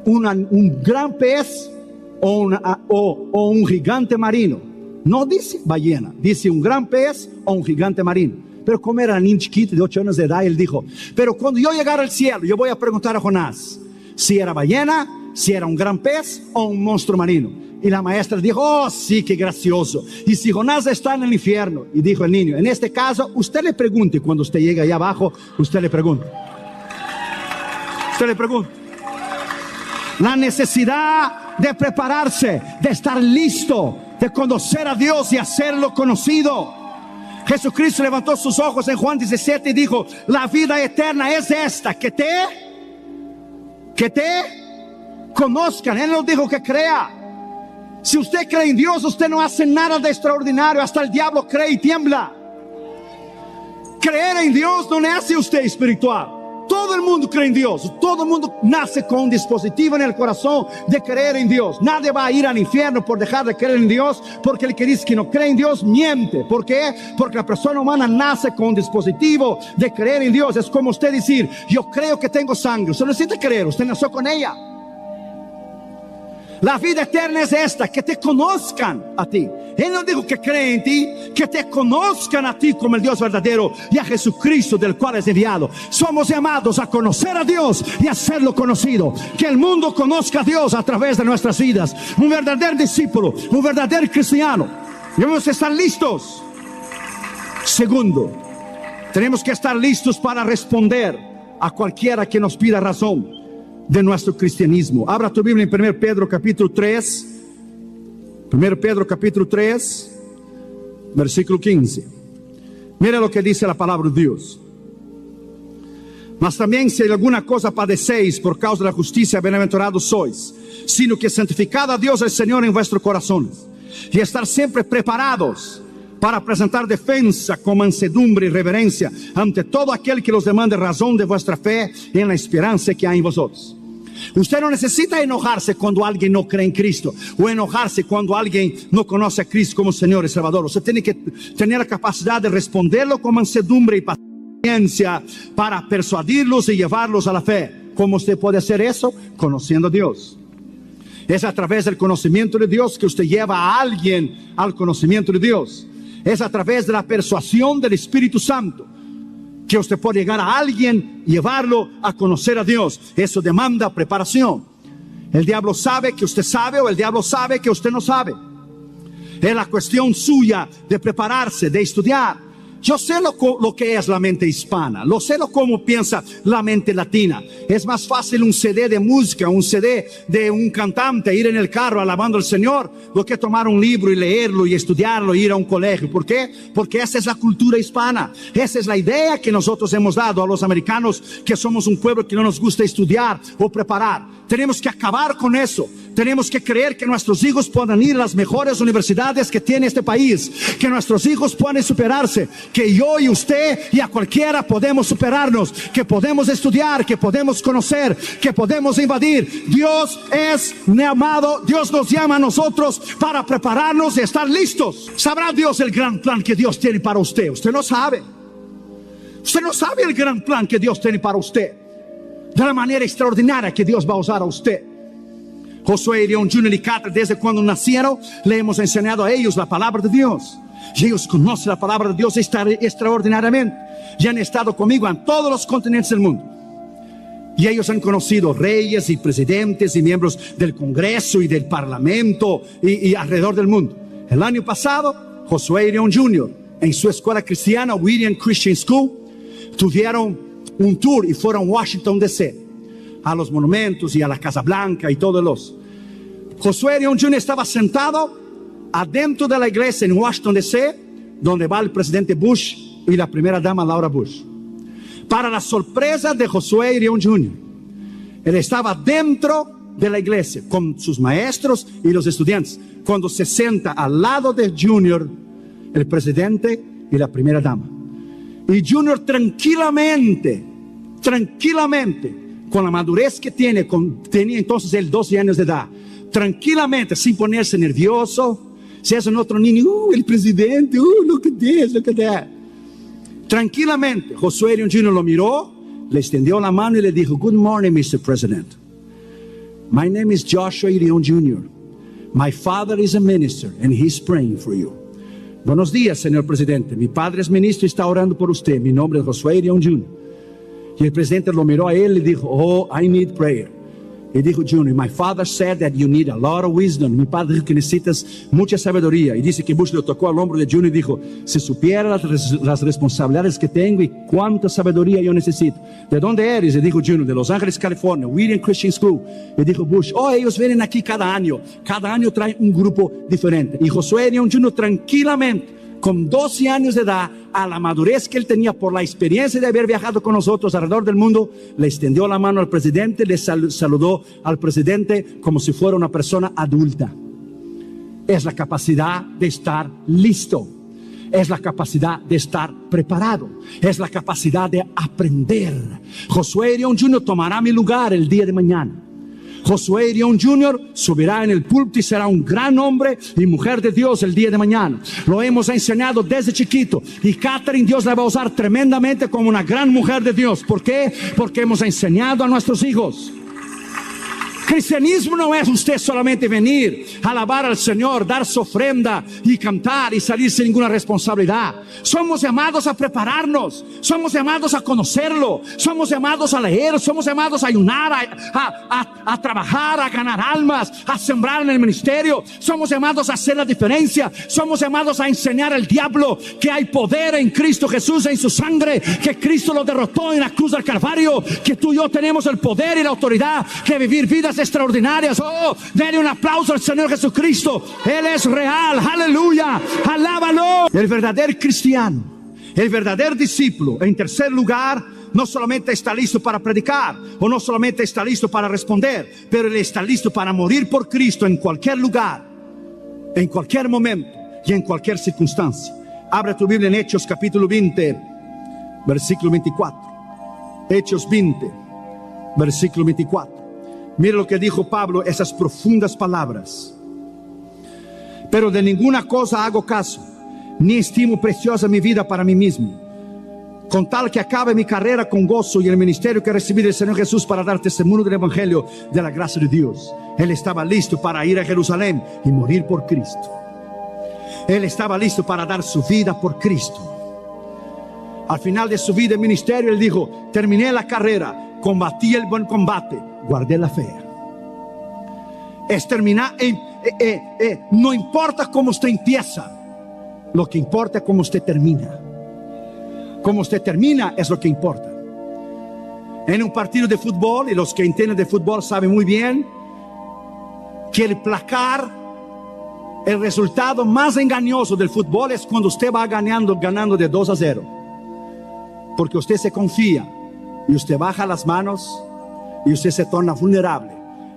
un gran pez o un gigante marino. No dice ballena, dice un gran pez o un gigante marino. Pero como era niño chiquito de 8 años de edad, él dijo: pero cuando yo llegara al cielo, yo voy a preguntar a Jonás si era ballena, si era un gran pez o un monstruo marino. Y la maestra dijo: oh, sí, qué gracioso. Y si Jonás está en el infierno, y dijo el niño: en este caso, usted le pregunte, cuando usted llega allá abajo, usted le pregunta. Usted le pregunta. La necesidad de prepararse, de estar listo, de conocer a Dios y hacerlo conocido. Jesucristo levantó sus ojos en Juan 17 y dijo: la vida eterna es esta, que te conozcan. Él no dijo que crea. Si usted cree en Dios, usted no hace nada de extraordinario. Hasta el diablo cree y tiembla. Creer en Dios no le hace a usted espiritual. Todo el mundo cree en Dios. Todo el mundo nace con un dispositivo en el corazón de creer en Dios. Nadie va a ir al infierno por dejar de creer en Dios, porque el que dice que no cree en Dios miente. ¿Por qué? Porque la persona humana nace con un dispositivo de creer en Dios. Es como usted decir: yo creo que tengo sangre. Usted no necesita creer, usted nació con ella. La vida eterna es esta, que te conozcan a ti. Él no dijo que creen en ti, que te conozcan a ti como el Dios verdadero y a Jesucristo del cual es enviado. Somos llamados a conocer a Dios y a hacerlo conocido. Que el mundo conozca a Dios a través de nuestras vidas. Un verdadero discípulo, un verdadero cristiano. Debemos estar listos. Segundo, tenemos que estar listos para responder a cualquiera que nos pida razón de nuestro cristianismo. Abra tu Biblia en 1 Pedro capítulo 3. 1 Pedro capítulo 3, versículo 15. Mira lo que dice la palabra de Dios. Mas también si alguna cosa padecéis por causa de la justicia, bienaventurados sois, sino que santificad a Dios el Señor en vuestros corazones, y estar siempre preparados para presentar defensa con mansedumbre y reverencia ante todo aquel que los demande razón de vuestra fe en la esperanza que hay en vosotros. Usted no necesita enojarse cuando alguien no cree en Cristo, o enojarse cuando alguien no conoce a Cristo como Señor y Salvador. Usted tiene que tener la capacidad de responderlo con mansedumbre y paciencia para persuadirlos y llevarlos a la fe. ¿Cómo usted puede hacer eso? Conociendo a Dios. Es a través del conocimiento de Dios que usted lleva a alguien al conocimiento de Dios. Es a través de la persuasión del Espíritu Santo que usted puede llegar a alguien y llevarlo a conocer a Dios. Eso demanda preparación. El diablo sabe que usted sabe, o el diablo sabe que usted no sabe. Es la cuestión suya de prepararse, de estudiar. Yo sé lo que es la mente hispana, lo sé cómo piensa la mente latina. Es más fácil un CD de música, un CD de un cantante, ir en el carro alabando al Señor, lo que tomar un libro y leerlo y estudiarlo y ir a un colegio. ¿Por qué? Porque esa es la cultura hispana. Esa es la idea que nosotros hemos dado a los americanos, que somos un pueblo que no nos gusta estudiar o preparar. Tenemos que acabar con eso. Tenemos que creer que nuestros hijos puedan ir a las mejores universidades que tiene este país, que nuestros hijos puedan superarse, que yo y usted y a cualquiera podemos superarnos, que podemos estudiar, que podemos conocer, que podemos invadir. Dios es amado, Dios nos llama a nosotros para prepararnos y estar listos. ¿Sabrá Dios el gran plan que Dios tiene para usted? Usted no sabe. Usted no sabe el gran plan que Dios tiene para usted, de la manera extraordinaria que Dios va a usar a usted. Josué y León Jr. y Catra, desde cuando nacieron, le hemos enseñado a ellos la palabra de Dios. Y ellos conocen la palabra de Dios extraordinariamente. Y han estado conmigo en todos los continentes del mundo. Y ellos han conocido reyes y presidentes y miembros del Congreso y del Parlamento y alrededor del mundo. El año pasado, Josué y León Jr. en su escuela cristiana, William Christian School, tuvieron un tour y fueron a Washington DC, a los monumentos y a la Casa Blanca y todos los. Josué León Jr. estaba sentado adentro de la iglesia en Washington DC, donde va el presidente Bush y la primera dama Laura Bush. Para la sorpresa de Josué Irión Jr., él estaba dentro de la iglesia con sus maestros y los estudiantes. Cuando se sienta al lado de Junior, el presidente y la primera dama. Y Junior tranquilamente, con la madurez que tiene, tenía entonces él 12 años de edad, tranquilamente, sin ponerse nervioso. Si es un otro niño, el presidente, look at this, look at that. Tranquilamente, Josué Irión Jr. lo miró, le extendió la mano y le dijo, good morning, Mr. President. My name is Joshua Irión Jr. My father is a minister and he's praying for you. Buenos días, señor presidente. Mi padre es ministro y está orando por usted. Mi nombre es Josué Irión Jr. Y el presidente lo miró a él y dijo, oh, I need prayer. Y dijo Junior, my father said that you need a lot of wisdom. Mi padre dijo que necesitas mucha sabiduría. Y dice que Bush le tocó al hombro de Junior y dijo, si supiera las responsabilidades que tengo y cuánta sabiduría yo necesito. ¿De dónde eres? Y dijo Junior, de Los Ángeles, California, William Christian School. Y dijo Bush, oh, ellos vienen aquí cada año traen un grupo diferente. Y Josué Irión Jr. tranquilamente, con 12 años de edad, a la madurez que él tenía por la experiencia de haber viajado con nosotros alrededor del mundo, le extendió la mano al presidente, le saludó al presidente como si fuera una persona adulta. Es la capacidad de estar listo, es la capacidad de estar preparado, es la capacidad de aprender. Josué Irión Jr. tomará mi lugar el día de mañana. Josué Irión Jr. subirá en el púlpito y será un gran hombre y mujer de Dios el día de mañana. Lo hemos enseñado desde chiquito. Y Catherine, Dios la va a usar tremendamente como una gran mujer de Dios. ¿Por qué? Porque hemos enseñado a nuestros hijos. Cristianismo no es usted solamente venir, alabar al Señor, dar su ofrenda y cantar y salir sin ninguna responsabilidad. Somos llamados a prepararnos, somos llamados a conocerlo, somos llamados a leer, somos llamados a ayunar, a trabajar, a ganar almas, a sembrar en el ministerio. Somos llamados a hacer la diferencia, somos llamados a enseñar al diablo que hay poder en Cristo Jesús, en su sangre, que Cristo lo derrotó en la cruz del Calvario, que tú y yo tenemos el poder y la autoridad de vivir vidas extraordinarias. Oh, denle un aplauso al Señor Jesucristo. Él es real, aleluya, alábalo. El verdadero cristiano, el verdadero discípulo, en tercer lugar, no solamente está listo para predicar, o no solamente está listo para responder, pero él está listo para morir por Cristo en cualquier lugar, en cualquier momento y en cualquier circunstancia. Abre tu Biblia en Hechos capítulo 20, versículo 24. Hechos 20, versículo 24. Mira lo que dijo Pablo, esas profundas palabras. Pero de ninguna cosa hago caso, ni estimo preciosa mi vida para mí mismo, con tal que acabe mi carrera con gozo y el ministerio que recibí del Señor Jesús para dar testimonio del Evangelio de la gracia de Dios. Él estaba listo para ir a Jerusalén y morir por Cristo. Él estaba listo para dar su vida por Cristo. Al final de su vida en ministerio, él dijo, terminé la carrera, combatí el buen combate, guardé la fe. Es terminar, no importa cómo usted empieza, lo que importa es cómo usted termina. Cómo usted termina es lo que importa. En un partido de fútbol, y los que entienden de fútbol saben muy bien que el placar, el resultado más engañoso del fútbol es cuando usted va ganando de 2-0, porque usted se confía y usted baja las manos y usted se torna vulnerable.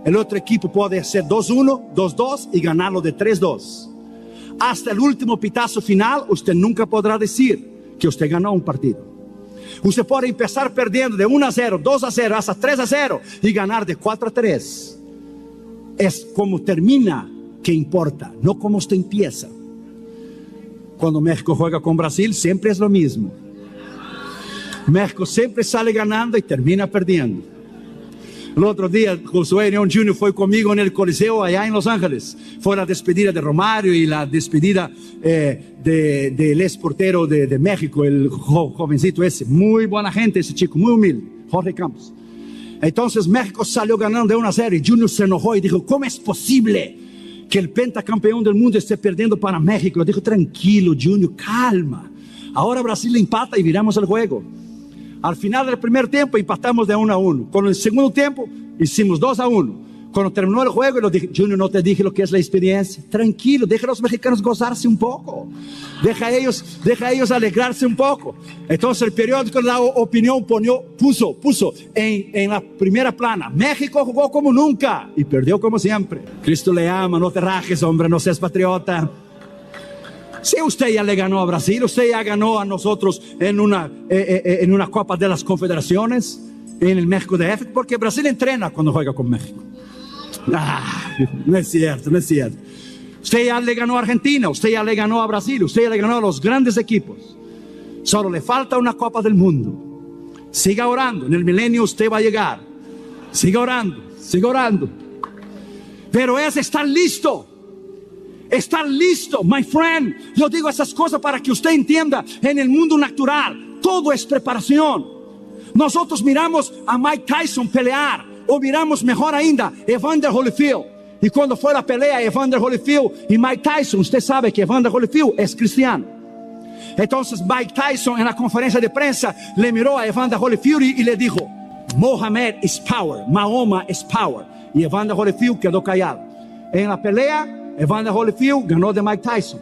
El otro equipo puede hacer 2-1, 2-2 y ganarlo de 3-2. Hasta el último pitazo final, usted nunca podrá decir que usted ganó un partido. Usted puede empezar perdiendo de 1-0, 2-0, hasta 3-0 y ganar de 4-3. Es como termina que importa, no como usted empieza. Cuando México juega con Brasil, siempre es lo mismo. México siempre sale ganando y termina perdiendo. El otro día Josué Irión Jr. fue conmigo en el Coliseo allá en Los Ángeles. Fue la despedida de Romario y la despedida del ex portero de México, el jovencito ese. Muy buena gente ese chico, muy humilde, Jorge Campos. Entonces México salió ganando de 1-0 y Junior se enojó y dijo, ¿cómo es posible que el pentacampeón del mundo esté perdiendo para México? Dijo, tranquilo Junior, calma. Ahora Brasil empata y viramos el juego. Al final del primer tiempo empatamos de 1-1. Con el segundo tiempo hicimos 2-1. Cuando terminó el juego, yo dije, Junior, no te dije lo que es la experiencia. Tranquilo, deja a los mexicanos gozarse un poco. Deja a ellos alegrarse un poco. Entonces el periódico de La Opinión puso en la primera plana: México jugó como nunca y perdió como siempre. Cristo le ama, no te rajes, hombre, no seas patriota. Si usted ya le ganó a Brasil, usted ya ganó a nosotros en una Copa de las Confederaciones, en el México de F, porque Brasil entrena cuando juega con México. No es cierto, no es cierto. Usted ya le ganó a Argentina, usted ya le ganó a Brasil, usted ya le ganó a los grandes equipos. Solo le falta una Copa del Mundo. Siga orando, en el milenio usted va a llegar. Siga orando, siga orando. Pero es estar listo. Estar listo, my friend. Yo digo esas cosas para que usted entienda. En el mundo natural todo es preparación. Nosotros miramos a Mike Tyson pelear, o miramos mejor ainda Evander Holyfield. Y cuando fue la pelea Evander Holyfield y Mike Tyson, usted sabe que Evander Holyfield es cristiano. Entonces Mike Tyson en la conferencia de prensa le miró a Evander Holyfield y le dijo: Mohammed is power, Mahoma is power. Y Evander Holyfield quedó callado. En la pelea Evander Holyfield ganó de Mike Tyson.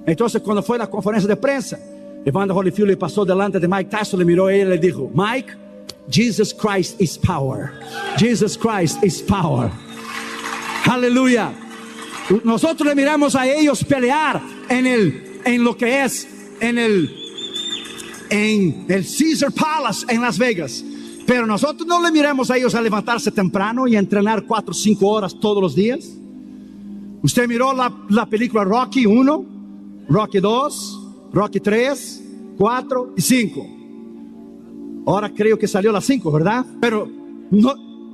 Entonces cuando fue la conferencia de prensa, Evander Holyfield le pasó delante de Mike Tyson, le miró a él y le dijo: Mike, Jesus Christ is power. Jesus Christ is power. Aleluya. Nosotros le miramos a ellos pelear en el Caesar Palace en Las Vegas. Pero nosotros no le miramos a ellos a levantarse temprano y a entrenar 4 o 5 horas todos los días. Usted miró la película Rocky 1, Rocky 2, Rocky 3, 4 y 5. Ahora creo que salió la 5, ¿verdad? Pero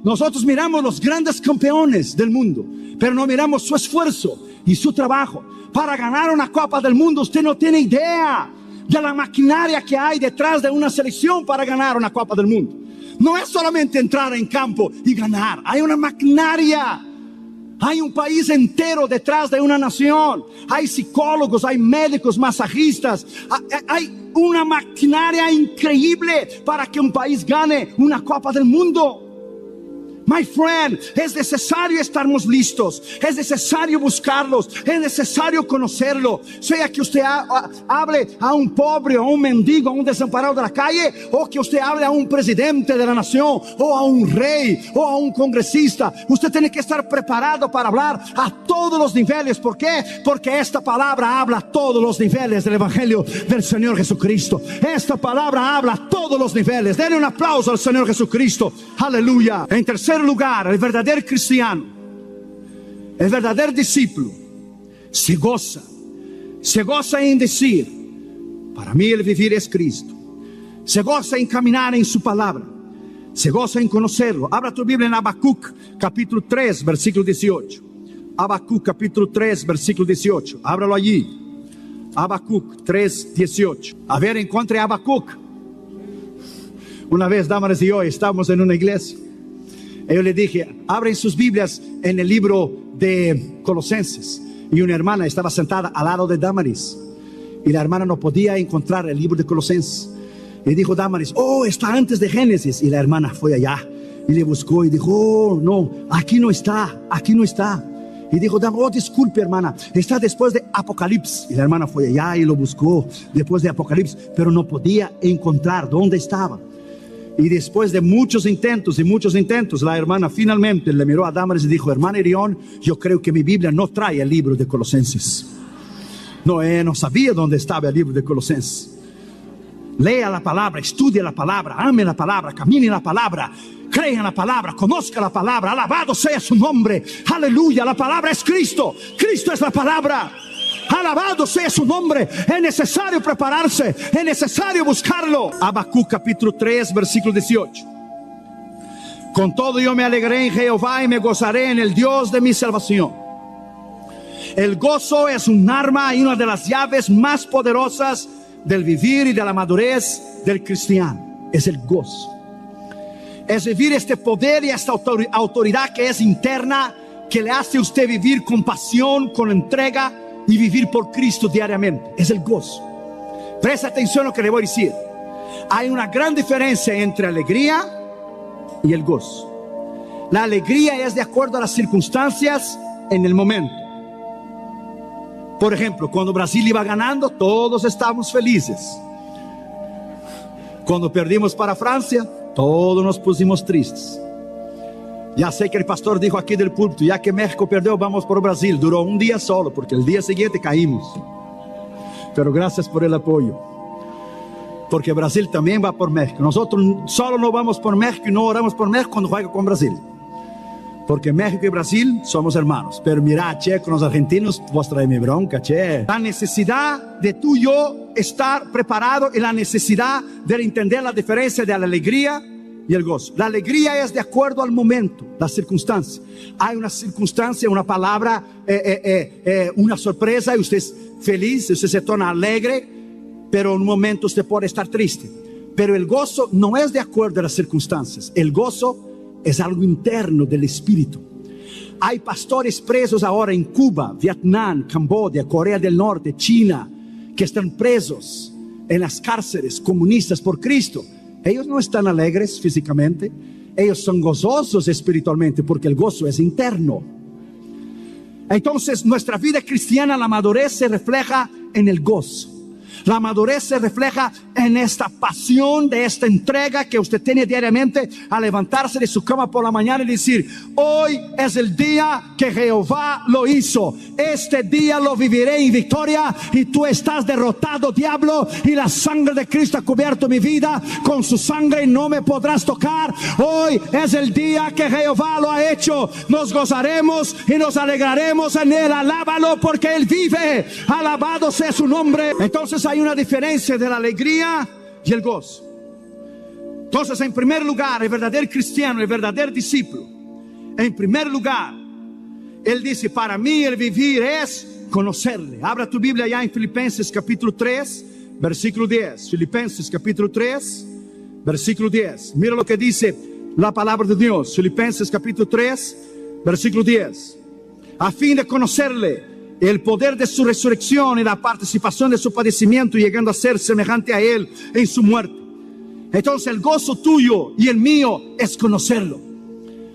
nosotros miramos los grandes campeones del mundo, pero no miramos su esfuerzo y su trabajo. Para ganar una Copa del Mundo, usted no tiene idea de la maquinaria que hay detrás de una selección para ganar una Copa del Mundo. No es solamente entrar en campo y ganar. Hay una maquinaria. Hay un país entero detrás de una nación. Hay psicólogos, hay médicos, masajistas. Hay una maquinaria increíble para que un país gane una Copa del Mundo. My friend, es necesario estarmos listos, es necesario buscarlos, es necesario conocerlo. Sea que usted hable a un pobre, a un mendigo, a un desamparado de la calle, o que usted hable a un presidente de la nación, o a un rey, o a un congresista. Usted tiene que estar preparado para hablar a todos los niveles. ¿Por qué? Porque esta palabra habla a todos los niveles del evangelio del Señor Jesucristo. Esta palabra habla a todos los niveles. Denle un aplauso al Señor Jesucristo. Aleluya. En tercer lugar, el verdadero cristiano, el verdadero discípulo se goza en decir: para mí el vivir es Cristo. Se goza en caminar en su palabra, se goza en conocerlo. Abra tu Biblia en Habacuc capítulo 3 versículo 18. Habacuc capítulo 3 versículo 18. Ábralo allí. Habacuc 3, 18. A ver, encontre Habacuc. Una vez, Damaris y yo estábamos en una iglesia. Yo le dije: abren sus Biblias en el libro de Colosenses. Y una hermana estaba sentada al lado de Damaris, y la hermana no podía encontrar el libro de Colosenses. Y dijo Damaris: oh, está antes de Génesis. Y la hermana fue allá y le buscó y dijo: oh, no, aquí no está, aquí no está. Y dijo Damaris: oh, disculpe hermana, está después de Apocalipsis. Y la hermana fue allá y lo buscó después de Apocalipsis, pero no podía encontrar dónde estaba. Y después de muchos intentos, la hermana finalmente le miró a Damaris y dijo: hermana Irión, yo creo que mi Biblia no trae el libro de Colosenses. No, no sabía dónde estaba el libro de Colosenses. Lea la palabra, estudie la palabra, ame la palabra, camine en la palabra, crea en la palabra, conozca la palabra. Alabado sea su nombre. Aleluya, la palabra es Cristo. Cristo es la palabra. Alabado sea su nombre. Es necesario prepararse, es necesario buscarlo. Habacuc capítulo 3 versículo 18. Con todo yo me alegré en Jehová y me gozaré en el Dios de mi salvación. El gozo es un arma y una de las llaves más poderosas del vivir y de la madurez del cristiano. Es el gozo. Es vivir este poder y esta autoridad que es interna, que le hace a usted vivir con pasión, con entrega y vivir por Cristo diariamente. Es el gozo. Presta atención a lo que le voy a decir. Hay una gran diferencia entre alegría y el gozo. La alegría es de acuerdo a las circunstancias en el momento. Por ejemplo, cuando Brasil iba ganando, todos estábamos felices. Cuando perdimos para Francia, todos nos pusimos tristes. Ya sé que el pastor dijo aquí del púlpito, ya que México perdió, vamos por Brasil. Duró un día solo, porque el día siguiente caímos. Pero gracias por el apoyo, porque Brasil también va por México. Nosotros solo no vamos por México y no oramos por México cuando juega con Brasil, porque México y Brasil somos hermanos. Pero mira, che, con los argentinos vos traes mi bronca, che. La necesidad de tú y yo estar preparado y la necesidad de entender la diferencia de la alegría y el gozo. La alegría es de acuerdo al momento, la circunstancia. Hay una circunstancia, una palabra, una sorpresa y usted es feliz, usted se torna alegre, pero en un momento usted puede estar triste. Pero el gozo no es de acuerdo a las circunstancias. El gozo es algo interno del espíritu. Hay pastores presos ahora en Cuba, Vietnam, Camboya, Corea del Norte, China, que están presos en las cárceles comunistas por Cristo. Ellos no están alegres físicamente, ellos son gozosos espiritualmente, porque el gozo es interno. Entonces nuestra vida cristiana, la madurez se refleja en el gozo. La madurez se refleja en esta pasión, de esta entrega que usted tiene diariamente a levantarse de su cama por la mañana y decir: hoy es el día que Jehová lo hizo. Este día lo viviré en victoria, y tú estás derrotado, diablo, y la sangre de Cristo ha cubierto mi vida. Con su sangre no me podrás tocar. Hoy es el día que Jehová lo ha hecho. Nos gozaremos y nos alegraremos en él. Alábalo porque él vive. Alabado sea su nombre. Entonces hay una diferencia de la alegría y el gozo. Entonces, en primer lugar, el verdadero cristiano, el verdadero discípulo, en primer lugar, él dice: para mí el vivir es conocerle. Abra tu Biblia ya en Filipenses capítulo 3, versículo 10. Filipenses capítulo 3, versículo 10. Mira lo que dice la palabra de Dios. Filipenses capítulo 3, versículo 10. A fin de conocerle, el poder de su resurrección y la participación de su padecimiento, llegando a ser semejante a él en su muerte. Entonces el gozo tuyo y el mío es conocerlo.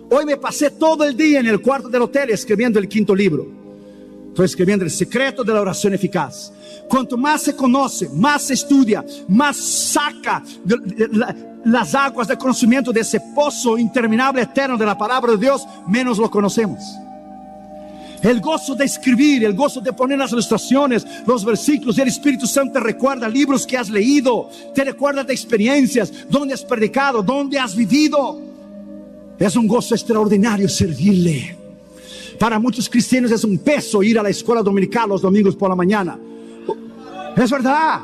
Hoy me pasé todo el día en el cuarto del hotel escribiendo el 5º libro. Estoy escribiendo El secreto de la oración eficaz. Cuanto más se conoce, más se estudia, más saca las aguas de conocimiento de ese pozo interminable eterno de la palabra de Dios, menos lo conocemos. El gozo de escribir, el gozo de poner las ilustraciones, los versículos, y el Espíritu Santo te recuerda libros que has leído, te recuerda de experiencias, donde has predicado, donde has vivido. Es un gozo extraordinario servirle. Para muchos cristianos es un peso ir a la escuela dominical los domingos por la mañana. Es verdad.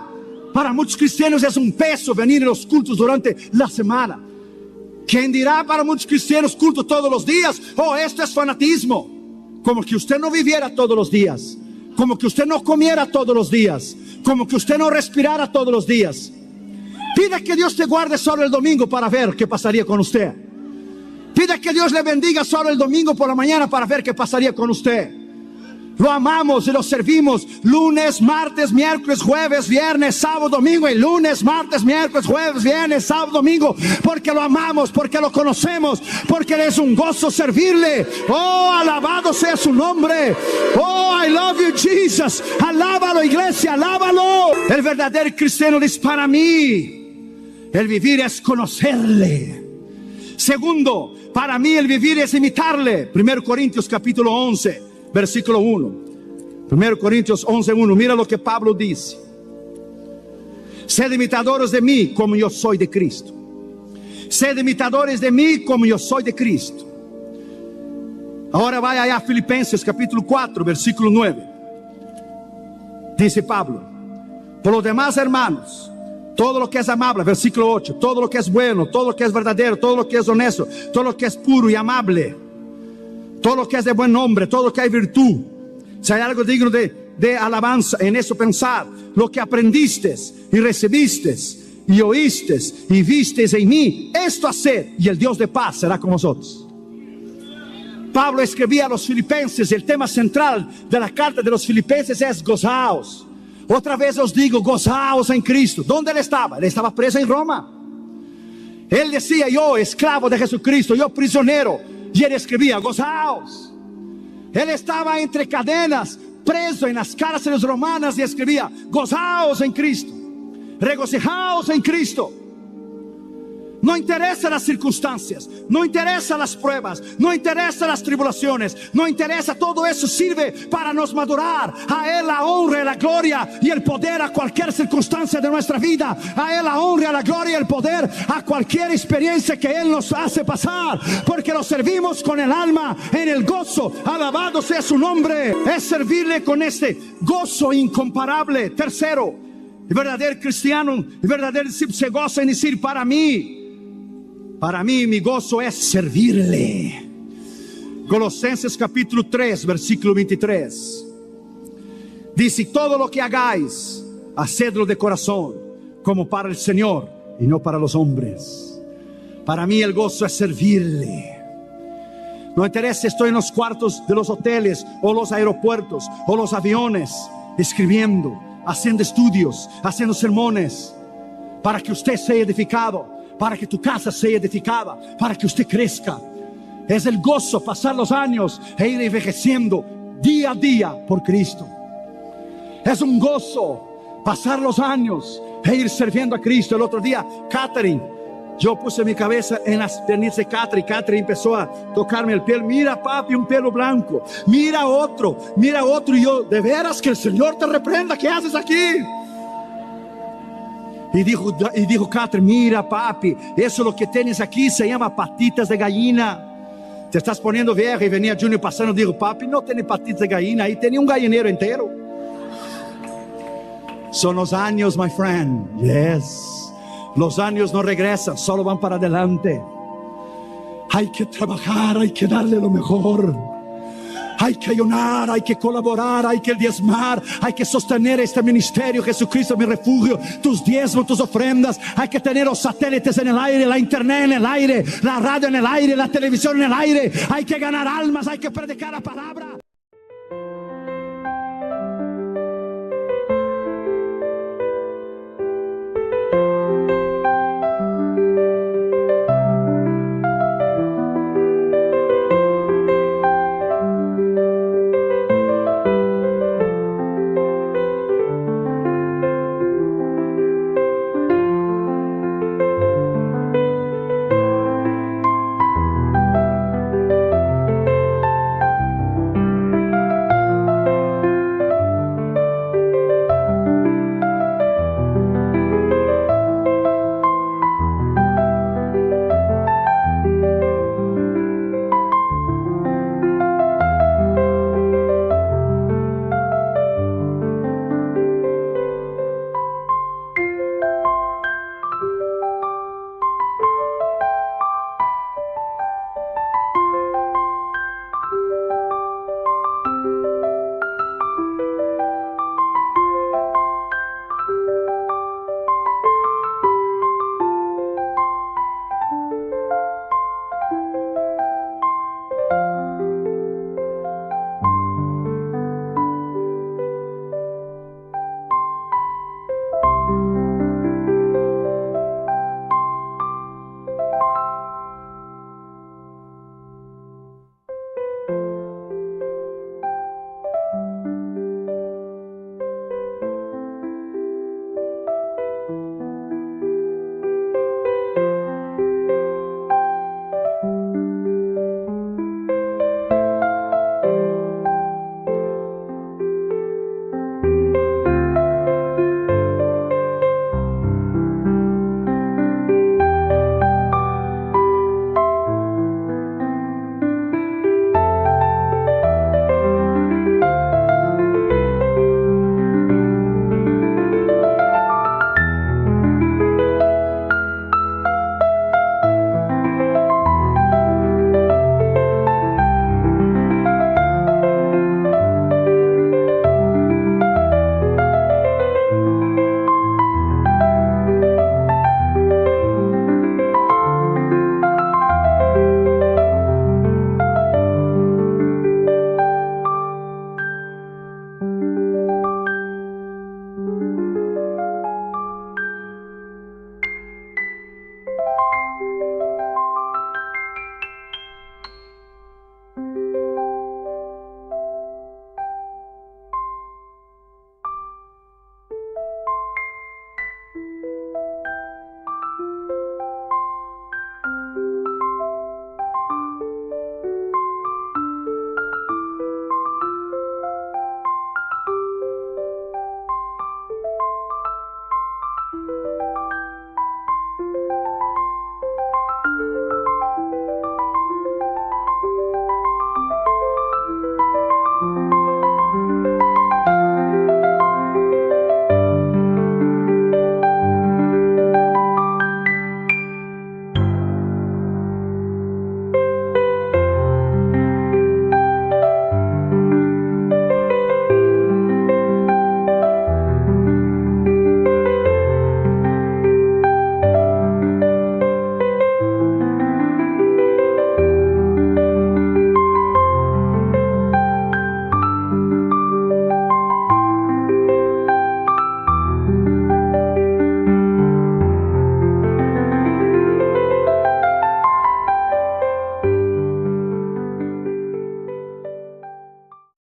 Para muchos cristianos es un peso venir a los cultos durante la semana. ¿Quién dirá para muchos cristianos culto todos los días? Oh, esto es fanatismo. Como que usted no viviera todos los días, como que usted no comiera todos los días, como que usted no respirara todos los días. Pida que Dios te guarde solo el domingo para ver qué pasaría con usted. Pida que Dios le bendiga solo el domingo por la mañana para ver qué pasaría con usted. Lo amamos y lo servimos lunes, martes, miércoles, jueves, viernes, sábado, domingo. Y lunes, martes, miércoles, jueves, viernes, sábado, domingo. Porque lo amamos, porque lo conocemos, porque es un gozo servirle. Oh, alabado sea su nombre. Oh, I love you, Jesus. Alábalo, iglesia, alábalo. El verdadero cristiano dice: para mí el vivir es conocerle. Segundo, para mí el vivir es imitarle. 1 Corintios capítulo 11, versículo 1. 1 Corintios 11:1. Mira lo que Pablo dice: sed imitadores de mí como yo soy de Cristo. Sed imitadores de mí como yo soy de Cristo. Ahora vaya allá a Filipenses capítulo 4, versículo 9. Dice Pablo: por lo demás, hermanos, todo lo que es amable, versículo 8, todo lo que es bueno, todo lo que es verdadero, todo lo que es honesto, todo lo que es puro y amable, todo lo que es de buen nombre, todo lo que hay virtud, si hay algo digno de alabanza, en eso pensar. Lo que aprendiste y recibiste y oíste y vistes en mí, esto haced, y el Dios de paz será con vosotros. Pablo escribía a los filipenses. El tema central de la carta de los filipenses es gozaos. Otra vez os digo, gozaos en Cristo. ¿Dónde él estaba? Él estaba preso en Roma. Él decía: yo, esclavo de Jesucristo, yo prisionero, y él escribía: gozaos. Él estaba entre cadenas, preso en las cárceles romanas, y escribía: gozaos en Cristo, regocijaos en Cristo. No interesa las circunstancias, no interesa las pruebas, no interesa las tribulaciones, no interesa, todo eso sirve para nos madurar. A Él la honra y la gloria y el poder a cualquier circunstancia de nuestra vida. A Él la honra, la gloria y el poder a cualquier experiencia que Él nos hace pasar, porque lo servimos con el alma en el gozo. Alabado sea su nombre. Es servirle con este gozo incomparable. Tercero, el verdadero cristiano, el verdadero discípulo se goza en decir: para mí mi gozo es servirle. Colosenses capítulo 3 versículo 23 dice: todo lo que hagáis, hacedlo de corazón, como para el Señor y no para los hombres. Para mí el gozo es servirle. No interesa si estoy en los cuartos de los hoteles o los aeropuertos o los aviones, escribiendo, haciendo estudios, haciendo sermones, para que usted sea edificado, para que tu casa sea edificada, para que usted crezca. Es el gozo pasar los años e ir envejeciendo día a día por Cristo. Es un gozo pasar los años e ir sirviendo a Cristo. El otro día, Catherine, yo puse mi cabeza en las piernas de Catherine. Catherine empezó a tocarme el pelo. Mira, papi, un pelo blanco. Mira otro. Y yo: de veras, que el Señor te reprenda. ¿Qué haces aquí? Y dijo Catherine: mira, papi, eso lo que tienes aquí se llama patitas de gallina. Te estás poniendo vieja. Y venía Junior pasando, dijo: papi, no tiene patitas de gallina, ahí tenía un gallinero entero. Son los años, my friend. Yes, los años no regresan, solo van para adelante. Hay que trabajar, hay que darle lo mejor. Hay que ayunar, hay que colaborar, hay que diezmar, hay que sostener este ministerio. Jesucristo mi refugio, tus diezmos, tus ofrendas. Hay que tener los satélites en el aire, la internet en el aire, la radio en el aire, la televisión en el aire. Hay que ganar almas, hay que predicar la palabra.